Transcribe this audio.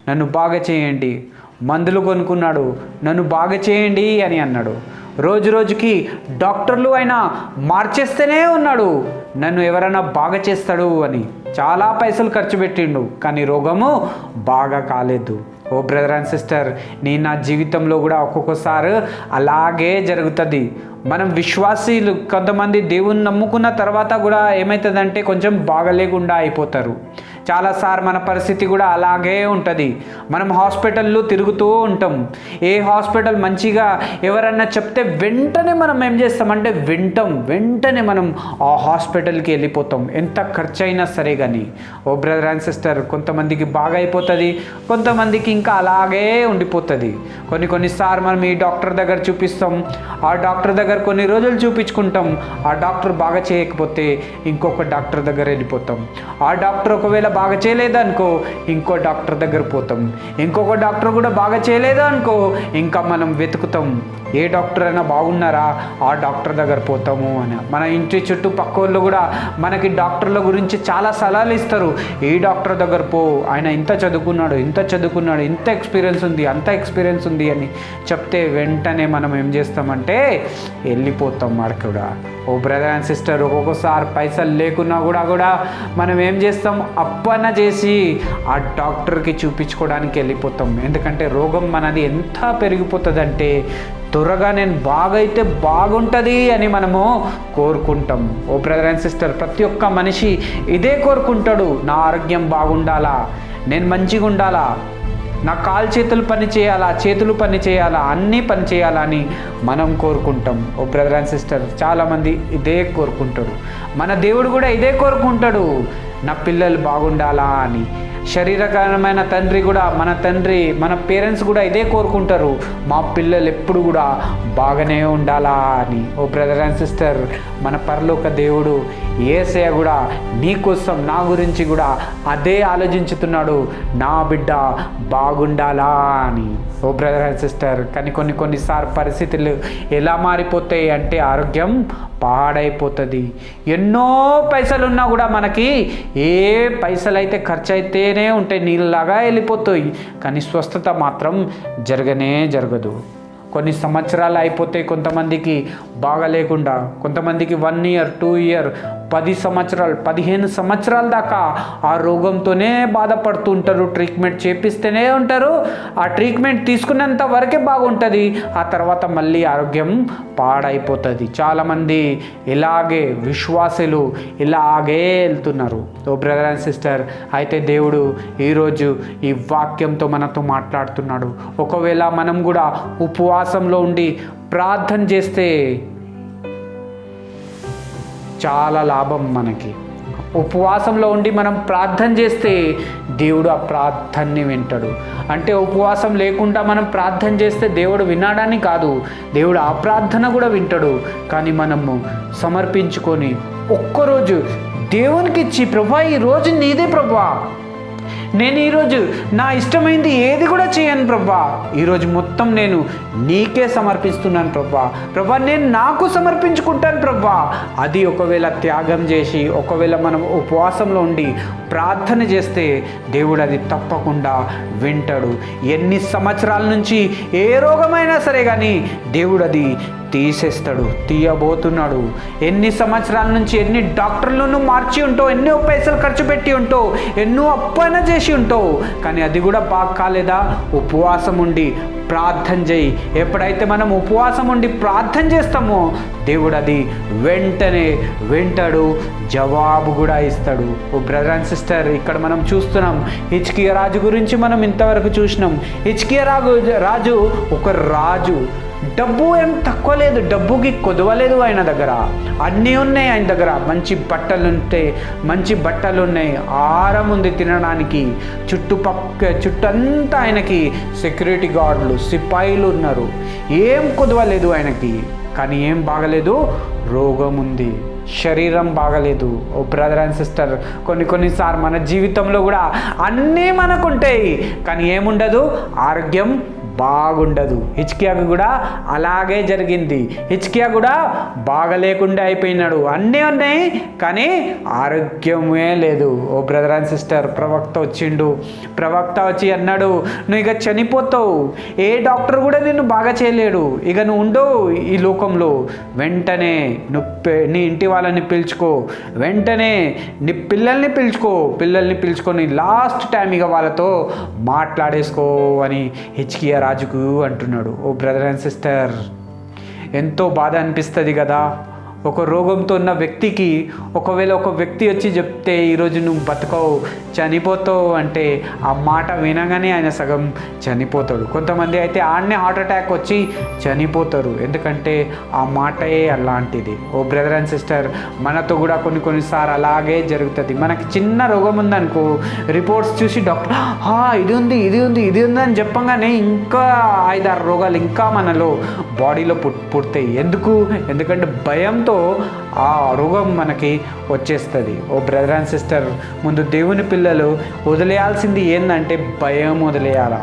నన్ను బాగా చేయండి. మందులు కొనుక్కున్నాడు, నన్ను బాగా చేయండి అని అన్నాడు. రోజు రోజుకి డాక్టర్లు అయినా మార్చేస్తూనే ఉన్నాడు, నన్ను ఎవరైనా బాగా చేస్తాడు అని. చాలా పైసలు ఖర్చు పెట్టిండు, కానీ రోగము బాగా కాలేదు. ఓ బ్రదర్ అండ్ సిస్టర్, నా జీవితంలో కూడా ఒక్కొక్కసారి అలాగే జరుగుతుంది. మనం విశ్వాసీలు కొంతమంది దేవుని నమ్ముకున్న తర్వాత కూడా ఏమవుతుందంటే కొంచెం బాగలేకుండా అయిపోతారు. చాలాసార్లు మన పరిస్థితి కూడా అలాగే ఉంటుంది. మనం హాస్పిటల్లో తిరుగుతూ ఉంటాం. ఏ హాస్పిటల్ మంచిగా ఎవరన్నా చెప్తే వెంటనే మనం ఏం చేస్తామంటే వెంటనే మనం ఆ హాస్పిటల్కి వెళ్ళిపోతాం, ఎంత ఖర్చు అయినా సరే. కానీ ఓ బ్రదర్ అండ్ సిస్టర్, కొంతమందికి బాగా అయిపోతుంది, కొంతమందికి ఇంకా అలాగే ఉండిపోతుంది. కొన్నిసార్లు మనం ఈ డాక్టర్ దగ్గర చూపిస్తాం, ఆ డాక్టర్ దగ్గర కొన్ని రోజులు చూపించుకుంటాం. ఆ డాక్టర్ బాగా చేయకపోతే ఇంకొక డాక్టర్ దగ్గర వెళ్ళిపోతాం. ఆ డాక్టర్ ఒకవేళ బాగా చేయలేదనుకో ఇంకో డాక్టర్ దగ్గర పోతాం. ఇంకొక డాక్టర్ కూడా బాగా చేయలేదనుకో ఇంకా మనం వెతుకుతాం, ఏ డాక్టర్ అయినా బాగున్నారా ఆ డాక్టర్ దగ్గర పోతాము అని. మన ఇంటి చుట్టూ పక్క వాళ్ళు కూడా మనకి డాక్టర్ల గురించి చాలా సలహాలు ఇస్తారు. ఏ డాక్టర్ దగ్గర పో, ఆయన ఇంత చదువుకున్నాడు, ఇంత ఎక్స్పీరియన్స్ ఉంది, అంత ఎక్స్పీరియన్స్ ఉంది అని చెప్తే వెంటనే మనం ఏం చేస్తామంటే వెళ్ళిపోతాం అక్కడ కూడా. ఓ బ్రదర్ అండ్ సిస్టర్, ఒక్కొక్కసారి పైసలు లేకున్నా కూడా మనం ఏం చేస్తాం, అప్పన చేసి ఆ డాక్టర్కి చూపించుకోవడానికి వెళ్ళిపోతాం. ఎందుకంటే రోగం మనది ఎంత పెరిగిపోతుందంటే త్వరగా నేను బాగైతే బాగుంటుంది అని మనము కోరుకుంటాం. ఓ బ్రదర్ అండ్ సిస్టర్, ప్రతి ఒక్క మనిషి ఇదే కోరుకుంటాడు, నా ఆరోగ్యం బాగుండాలా, నేను మంచిగా ఉండాలా, నా చేతులు పని చేయాలా, అన్నీ పని చేయాలని మనం కోరుకుంటాం. ఓ బ్రదర్ అండ్ సిస్టర్, చాలామంది ఇదే కోరుకుంటాడు. మన దేవుడు కూడా ఇదే కోరుకుంటాడు, నా పిల్లలు బాగుండాలా అని. శరీరకరమైన తండ్రి కూడా, మన పేరెంట్స్ కూడా ఇదే కోరుకుంటారు, మా పిల్లలు ఎప్పుడు కూడా బాగానే ఉండాలా అని. ఓ బ్రదర్ అండ్ సిస్టర్, మన పరలోక దేవుడు యేసయ్య కూడా నీ కోసం, నా గురించి కూడా అదే ఆలోచించుతున్నాడు, నా బిడ్డ బాగుండాలా అని. ఓ బ్రదర్ అండ్ సిస్టర్, కానీ కొన్నిసార్లు పరిస్థితులు ఎలా మారిపోతాయి అంటే ఆరోగ్యం పాడైపోతుంది. ఎన్నో పైసలు ఉన్నా కూడా మనకి ఏ పైసలు అయితే ఖర్చు అయితేనే ఉంటాయి, నీళ్ళలాగా వెళ్ళిపోతాయి, కానీ స్వస్థత మాత్రం జరగదు. కొన్ని సంవత్సరాలు అయిపోతాయి కొంతమందికి బాగా లేకుండా, కొంతమందికి 1 year 2 year 10 సంవత్సరాలు 15 సంవత్సరాల దాకా ఆ రోగంతోనే బాధపడుతూ ఉంటారు. ట్రీట్మెంట్ చేపిస్తూనే ఉంటారు, ఆ ట్రీట్మెంట్ తీసుకున్నంత వరకే బాగుంటుంది, ఆ తర్వాత మళ్ళీ ఆరోగ్యం పాడైపోతుంది. చాలామంది ఇలాగే విశ్వాసులు ఇలాగే వెళ్తున్నారు. ఓ బ్రదర్ అండ్ సిస్టర్, అయితే దేవుడు ఈరోజు ఈ వాక్యంతో మనతో మాట్లాడుతున్నాడు. ఒకవేళ మనం కూడా ఉపవాసంలో ఉండి ప్రార్థన చేస్తే చాలా లాభం మనకి. ఉపవాసంలో ఉండి మనం ప్రార్థన చేస్తే దేవుడు ఆ ప్రార్థనని వింటాడు. అంటే ఉపవాసం లేకుండా మనం ప్రార్థన చేస్తే దేవుడు వినడాన్ని కాదు, దేవుడు ఆ ప్రార్థన కూడా వింటాడు. కానీ మనము సమర్పించుకొని ఒక్కరోజు దేవునికి ఇచ్చి, ప్రభువా ఈరోజు నీదే ప్రభువా, నేను ఈరోజు నా ఇష్టమైంది ఏది కూడా చేయను ప్రభువా, ఈరోజు మొత్తం నేను నీకే సమర్పిస్తున్నాను ప్రభువా, నేను నాకు సమర్పించుకుంటాను ప్రభువా. అది ఒకవేళ త్యాగం చేసి, ఒకవేళ మనం ఉపవాసంలో ఉండి ప్రార్థన చేస్తే దేవుడు అది తప్పకుండా వింటాడు. ఎన్ని సంవత్సరాల నుంచి ఏ రోగమైనా సరే కానీ దేవుడు అది తీయబోతున్నాడు. ఎన్ని సంవత్సరాల నుంచి ఎన్ని డాక్టర్లను మార్చి ఉంటావు, ఎన్నో పైసలు ఖర్చు పెట్టి ఉంటావు, ఎన్నో అప్పైనా చేసి ఉంటావు, కానీ అది కూడా బాగా కాలేదా? ఉపవాసం ఉండి ప్రార్థన చేయి. ఎప్పుడైతే మనం ఉపవాసం ఉండి ప్రార్థన చేస్తామో దేవుడు అది వెంటనే వింటాడు, జవాబు కూడా ఇస్తాడు. ఓ బ్రదర్ అండ్ సిస్టర్, ఇక్కడ మనం చూస్తున్నాం హిజ్కియా రాజు గురించి మనం ఇంతవరకు చూసినాం. హిజ్కియా రాజు ఒక రాజు. డబ్బు ఏం తక్కువ లేదు, డబ్బుకి కొదవలేదు ఆయన దగ్గర, అన్నీ ఉన్నాయి ఆయన దగ్గర. మంచి బట్టలు ఉన్నాయి, ఆహారం ఉంది తినడానికి, చుట్టంతా ఆయనకి సెక్యూరిటీ గార్డులు, సిపాయిలు ఉన్నారు, ఏం కొదవలేదు ఆయనకి. కానీ ఏం బాగలేదు? రోగం ఉంది, శరీరం బాగలేదు. ఓ బ్రదర్ అండ్ సిస్టర్, కొన్నిసార్లు మన జీవితంలో కూడా అన్నీ మనకుంటాయి, కానీ ఏముండదు, ఆరోగ్యం బాగుండదు. హిజ్కియాకు కూడా అలాగే జరిగింది. హిజ్కియా కూడా బాగలేకుండా అయిపోయినాడు. అన్నీ ఉన్నాయి కానీ ఆరోగ్యమే లేదు. ఓ బ్రదర్ అండ్ సిస్టర్, ప్రవక్త వచ్చిండు. ప్రవక్త వచ్చి అన్నాడు, నువ్వు ఇక చనిపోతావు, ఏ డాక్టర్ కూడా నిన్ను బాగా చేయలేడు, ఇక నువ్వు ఉండవు ఈ లోకంలో. వెంటనే నువ్వు నీ ఇంటి వాళ్ళని పిలుచుకో, వెంటనే నీ పిల్లల్ని పిలుచుకొని లాస్ట్ టైం ఇక వాళ్ళతో మాట్లాడేసుకో అని హిజ్కియా రాజుకు అంటున్నాడు. ఓ బ్రదర్ అండ్ సిస్టర్, ఎంతో బాధ అనిపిస్తుంది కదా. ఒక రోగంతో ఉన్న వ్యక్తికి ఒకవేళ ఒక వ్యక్తి వచ్చి చెప్తే ఈరోజు నువ్వు బతకవు, చనిపోతావు అంటే ఆ మాట వినగానే ఆయన సగం చనిపోతాడు. కొంతమంది అయితే ఆడనే హార్ట్ అటాక్ వచ్చి చనిపోతారు, ఎందుకంటే ఆ మాటయే అలాంటిది. ఓ బ్రదర్ అండ్ సిస్టర్, మనతో కూడా కొన్నిసార్లు అలాగే జరుగుతుంది. మనకి చిన్న రోగం ఉందనుకో, రిపోర్ట్స్ చూసి డాక్టర్ ఇది ఉంది అని చెప్పగానే ఇంకా 5-6 రోగాలు ఇంకా మనలో బాడీలో పుడతాయి. ఎందుకంటే భయంతో ఆ రోగం మనకి వచ్చేస్తుంది. ఓ బ్రదర్ అండ్ సిస్టర్, ముందు దేవుని పిల్లలు వదిలేయాల్సింది ఏంటంటే భయం వదిలేయాలా.